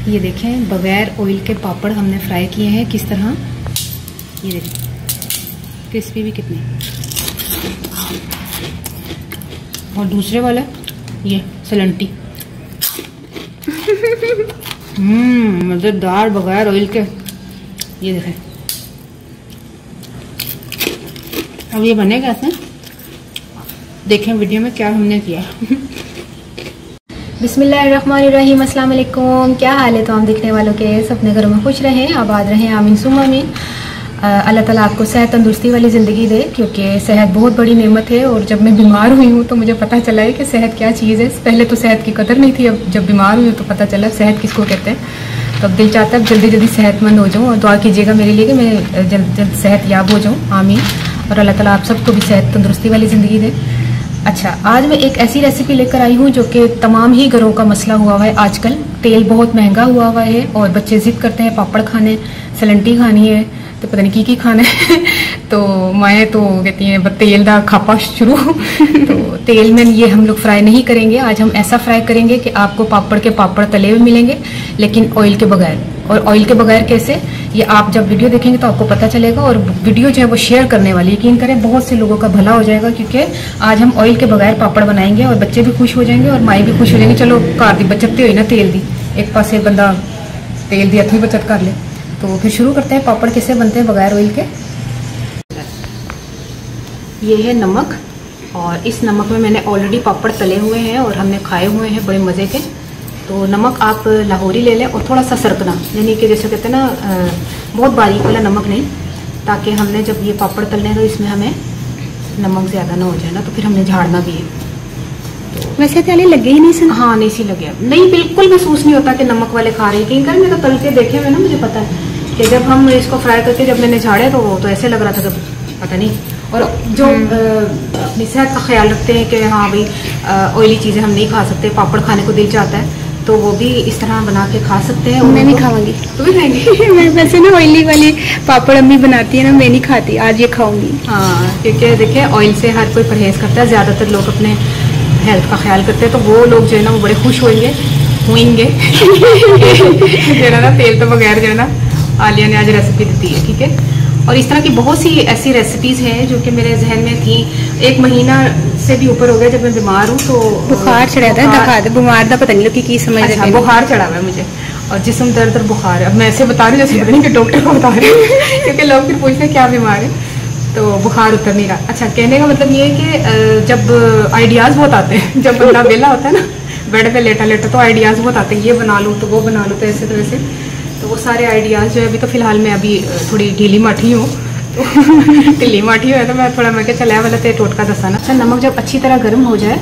ये देखें बगैर ऑयल के पापड़ हमने फ्राई किए हैं किस तरह। ये देखें क्रिस्पी भी कितने। और दूसरे वाला ये सलंटी मजेदार बगैर ऑयल के। ये देखें अब ये बनेगा कैसे, देखें वीडियो में क्या हमने किया। बिस्मिल्लाहिर्रहमानिर्रहीम, अस्सलाम वालेकुम। क्या हाल है तो हम दिखने वालों के अपने घरों में खुश रहें, आबाद रहें, आमीन सुम आमीन। अल्लाह ताला आपको सेहत तंदुरुस्ती वाली ज़िंदगी दे, क्योंकि सेहत बहुत बड़ी नेमत है। और जब मैं बीमार हुई हूँ तो मुझे पता चला है कि सेहत क्या चीज़ है। पहले तो सेहत की कदर नहीं थी, अब जब बीमार हुई तो पता चला सेहत किसको कहते हैं। तो अब दिल चाहता है जल्दी जल्दी सेहतमंद हो जाऊँ, और दुआ कीजिएगा मेरे लिए कि मैं जल्द जल्द सेहत याब हो जाऊँ, आमीन। और अल्लाह ताला आप सबको भी सेहत तंदुरुस्ती वाली ज़िंदगी दे। अच्छा, आज मैं एक ऐसी रेसिपी लेकर आई हूँ जो कि तमाम ही घरों का मसला हुआ हुआ है आजकल। तेल बहुत महंगा हुआ हुआ है और बच्चे जिद करते हैं पापड़ खाने, सलंटी खानी है, तो पता नहीं की खाना है। तो मैं तो कहती हैं तेल दा खापा शुरू। तो तेल में ये हम लोग फ्राई नहीं करेंगे, आज हम ऐसा फ्राई करेंगे कि आपको पापड़ के पापड़ तले हुए मिलेंगे, लेकिन ऑयल के बगैर। और ऑयल के बगैर कैसे, ये आप जब वीडियो देखेंगे तो आपको पता चलेगा। और वीडियो जो है वो शेयर करने वाली, यकीन करें बहुत से लोगों का भला हो जाएगा, क्योंकि आज हम ऑयल के बगैर पापड़ बनाएंगे और बच्चे भी खुश हो जाएंगे और माई भी खुश हो जाएंगे। चलो घर की बचत हुई ना, तेल दी एक पासे बंदा तेल दी अपनी बचत कर ले। तो फिर शुरू करते हैं पापड़ कैसे बनते हैं बगैर ऑयल के। ये है नमक, और इस नमक में मैंने ऑलरेडी पापड़ तले हुए हैं और हमने खाए हुए हैं बड़े मज़े के। तो नमक आप लाहौरी ले लें और थोड़ा सा सरकना, यानी कि जैसे कहते हैं ना बहुत बारीक वाला नमक नहीं, ताकि हमने जब ये पापड़ तलने हैं तो इसमें हमें नमक ज़्यादा ना हो जाए ना, तो फिर हमने झाड़ना भी है। तो वैसे पहले लगे ही नहीं सन। हाँ नहीं सी लगे, नहीं बिल्कुल महसूस नहीं होता कि नमक वाले खा रहे हैं। कहीं कर मैं तो तल के देखे हुए ना, मुझे पता है कि जब हम इसको फ्राई करके जब मैंने झाड़े तो ऐसे लग रहा था कि पता नहीं। और जो अपनी सेहत का ख्याल रखते हैं कि हाँ भाई ऑयली चीज़ें हम नहीं खा सकते, पापड़ खाने को दिल चाहता है, तो वो भी इस तरह बना के खा सकते हैं। मैं नहीं खाऊंगी। तू भी खाएंगी? मैं वैसे ना ऑयली वाली पापड़ अम्मी बनाती है ना, मैं नहीं खाती, आज ये खाऊंगी। हाँ, क्योंकि देखिए ऑयल से हर कोई परहेज करता है, ज़्यादातर लोग अपने हेल्थ का ख्याल करते हैं, तो वो लोग जो है ना वो बड़े खुश होंगे जो ना तेल तो बगैर जो है ना आलिया ने आज रेसिपी दी है, ठीक है। और इस तरह की बहुत सी ऐसी रेसिपीज़ हैं जो कि मेरे जहन में थी। 1 महीना से भी ऊपर हो गया जब मैं बीमार हूँ, तो बुखार चढ़ा था, बीमार था पता नहीं लोग की समझ। अच्छा, बुखार चढ़ा हुआ है मुझे और जिस्म दर्द और बुखार है। अब मैं ऐसे बता रही हूँ जैसे पता नहीं कि डॉक्टर को बता रही हूँ, क्योंकि लोग फिर पूछते हैं क्या बीमार है, तो बुखार उतर नहीं रहा। अच्छा, कहने का मतलब ये है कि जब आइडियाज़ बहुत आते हैं, जब बंदा वेला होता है ना बेड पे लेटा लेटा, तो आइडियाज़ बहुत आते हैं, ये बना लूँ तो वो बना लूँ, तो ऐसे तो वैसे तो वो सारे आइडियाज़ जो है अभी तो फ़िलहाल मैं अभी थोड़ी ढीली माठी हूँ, तो ढीली माठी है तो मैं थोड़ा मैं क्या चलाया वाला तो टोटका दसाना। अच्छा, नमक जब अच्छी तरह गर्म हो जाए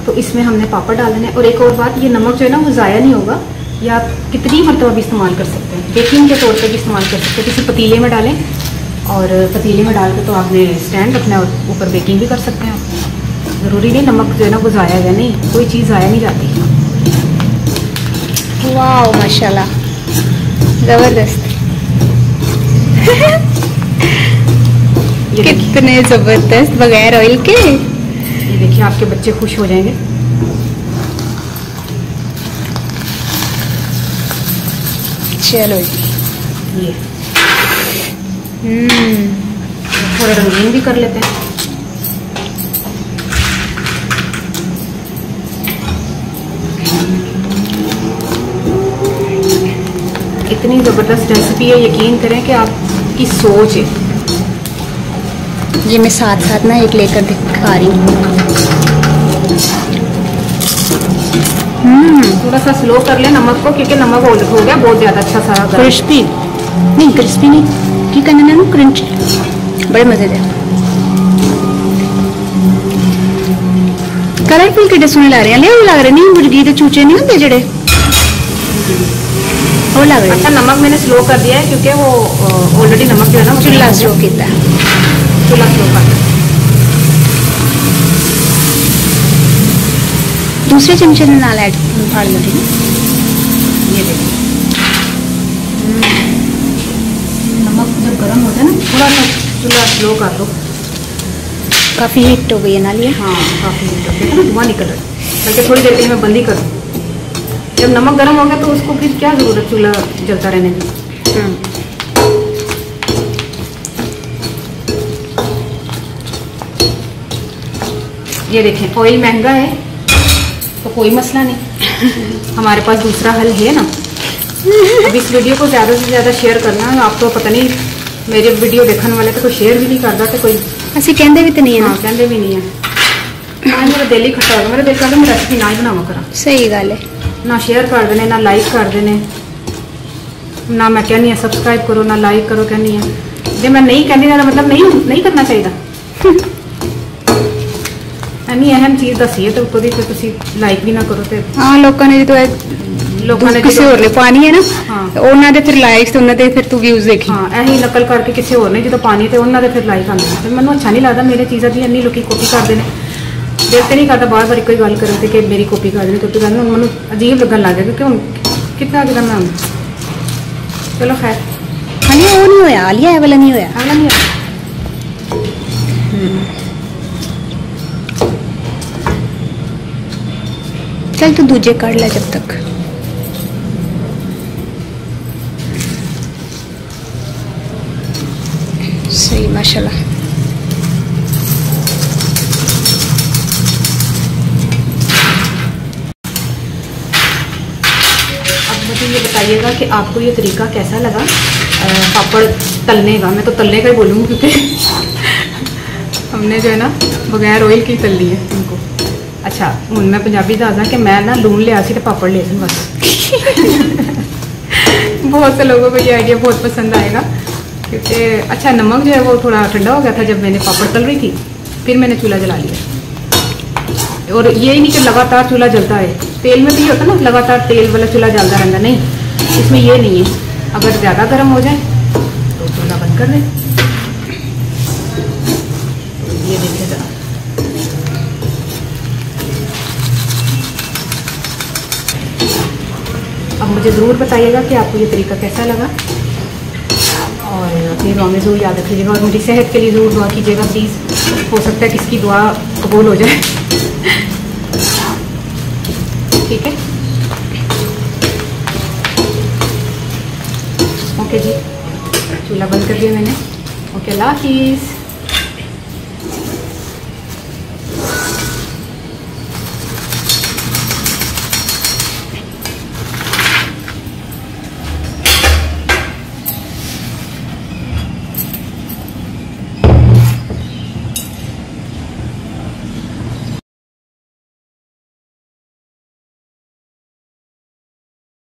तो इसमें हमने पापड़ डालने हैं। और एक और बात, ये नमक जो है ना वो ज़ाया नहीं होगा, ये आप कितनी मरतबा भी इस्तेमाल कर सकते हैं, बेकिंग के तौर पर भी इस्तेमाल कर सकते हैं। किसी पतीले में डालें और पतीले में डाल के तो आपने स्टैंड रखना है और ऊपर बेकिंग भी कर सकते हैं। ज़रूरी नहीं नमक जो है ना वो ज़ाया है, नहीं कोई चीज़ ज़ाया नहीं जाती। वाह माशाल्लाह, जबरदस्त। कितने जबरदस्त बगैर ऑयल के। ये देखिए आपके बच्चे खुश हो जाएंगे। चलो ये थोड़ा रंगीन भी कर लेते हैं। इतनी ज़बरदस्त रेसिपी है, यकीन करें कि आपकी सोच है। ये मैं साथ साथ ना एक लेकर दिखा रही हूँ। थोड़ा सा स्लो कर ले नमक को, क्योंकि नमक हो गया बहुत ज़्यादा अच्छा सारा क्रिस्पी नहीं, क्रिस्पी नहीं की करना ना, क्रंच बड़े मज़े दे। कलरफुल किड्डे सोने लग रहे हैं, ले लग रहे नहीं मुर्गी के चूचे नहीं होंगे जड़े वो लग रहे। अच्छा, नमक मैंने स्लो कर दिया है क्योंकि वो ऑलरेडी नमक जो है ना चूल्हा स्लो किया है, चूल्हा स्लो कर। दूसरे चमचे में नाल ऐड फाड़ लो, ठीक है। ये देखिए नमक जब गर्म होता है ना, थोड़ा सा चूल्हा स्लो कर दो। काफ़ी हीट हो गई है ना लिए। हाँ काफ़ी हीट हो गई है ना, धुआं निकल रहा है, बल्कि थोड़ी देर के मैं बंद ही करूँ। जब नमक गर्म हो गया तो उसको फिर क्या ज़रूरत चूल्हा जलता रहने की। ये देखें ऑयल महंगा है तो कोई मसला नहीं, हमारे पास दूसरा हल है ना। अब इस वीडियो को ज़्यादा से ज़्यादा शेयर करना। आपको पता नहीं मेरे वीडियो देखने वाले तो कोई शेयर भी नहीं करता तो कोई असं कहते भी तो नहीं है। हाँ कहते भी नहीं है। हाँ मेरा दिल ही खट्टा हो गया, मेरा दिल कहता मैं रेसिपी ना ही बनावा करा। सही गल है। ना शेयर कर देने ना लाइक कर देने, ना मैं कहनी है सब्सक्राइब करो ना लाइक करो कहनी है। जो मैं नहीं कहनी का मतलब नहीं करना चाहिए। ਐਨੀ ਅਹਿਮ ਚੀਜ਼ ਦੱਸੀ ਹੈ ਤੇ ਉੱਤੋਂ ਦੀ ਫਿਰ ਤੁਸੀਂ ਲਾਈਕ ਵੀ ਨਾ ਕਰੋ ਤੇ ਹਾਂ ਲੋਕਾਂ ਨੇ ਜਦੋਂ ਲੋਕਾਂ ਨੇ ਕਿਸੇ ਹੋਰ ਨੇ ਪਾਣੀ ਹੈ ਨਾ ਉਹਨਾਂ ਦੇ ਫਿਰ ਲਾਈਕਸ ਤੇ ਉਹਨਾਂ ਦੇ ਫਿਰ ਤੂੰ ਵਿਊਜ਼ ਦੇਖੀ। ਹਾਂ ਇਹੀ ਨਕਲ ਕਰਕੇ ਕਿਸੇ ਹੋਰ ਨੇ ਜਦੋਂ ਪਾਣੀ ਤੇ ਉਹਨਾਂ ਦੇ ਫਿਰ ਲਾਈਕ ਆਉਂਦੇ ਨੇ। ਤੇ ਮੈਨੂੰ ਅੱਛਾ ਨਹੀਂ ਲੱਗਦਾ ਮੇਰੇ ਚੀਜ਼ਾਂ ਦੀ ਇੰਨੀ ਲੋਕੀ ਕਾਪੀ ਕਰਦੇ ਨੇ। ਦਿਲ ਤੇ ਨਹੀਂ ਕਰਦਾ ਬਾਰ ਬਾਰ ਇੱਕੋ ਹੀ ਗੱਲ ਕਰਨ ਤੇ ਕਿ ਮੇਰੀ ਕਾਪੀ ਕਰ ਦੇਣੀ ਕਾਪੀ ਕਰਨੀ। ਮੈਨੂੰ ਅਜੀਬ ਲੱਗਣ ਲੱਗ ਗਿਆ ਕਿਉਂਕਿ ਹੁਣ ਕਿੰਨਾ ਕਿਦਾਂ ਮੈਂ ਚਲੋ ਖੈਰ ਹਾਲੇ ਉਹ ਨਹੀਂ ਹੋਇਆ, ਆਲੀਆ ਇਹ ਵਾਲਾ ਨਹੀਂ ਹੋਇਆ। ਆਲਾ ਨਹੀਂ ਹੋਇਆ। चल तू दूजे काट ले जब तक। सही माशाल्लाह। अब मुझे ये बताइएगा कि आपको ये तरीका कैसा लगा पापड़ तलने का। मैं तो तलने का ही बोलूँगी क्योंकि हमने जो है ना बगैर ऑयल की तल ली है इनको। अच्छा हूँ मैं पंजाबी दसदा कि मैं ना लून लिया सी पापड़ ले सन बस। बहुत से लोगों को ये आइडिया बहुत पसंद आएगा क्योंकि अच्छा नमक जो है वो थोड़ा ठंडा हो गया था जब मैंने पापड़ तल रही थी, फिर मैंने चूल्हा जला लिया। और ये ही नहीं कि लगातार चूल्हा जलता है। तेल में भी होता ना लगातार तेल वाला चूल्हा जलता रहता, नहीं इसमें ये नहीं है। अगर ज़्यादा गर्म हो जाए तो चूल्हा बंद कर दें। ये देखिए ज़रा अब मुझे ज़रूर बताइएगा कि आपको ये तरीका कैसा लगा और अपनी दुआ में ज़रूर याद रखिएगा और मेरी सेहत के लिए ज़रूर दुआ कीजिएगा प्लीज़। हो सकता है किसकी दुआ कबूल हो जाए। ठीक है ओके जी, चूल्हा बंद कर दिया मैंने। ओके अल्लाह हाफिज़।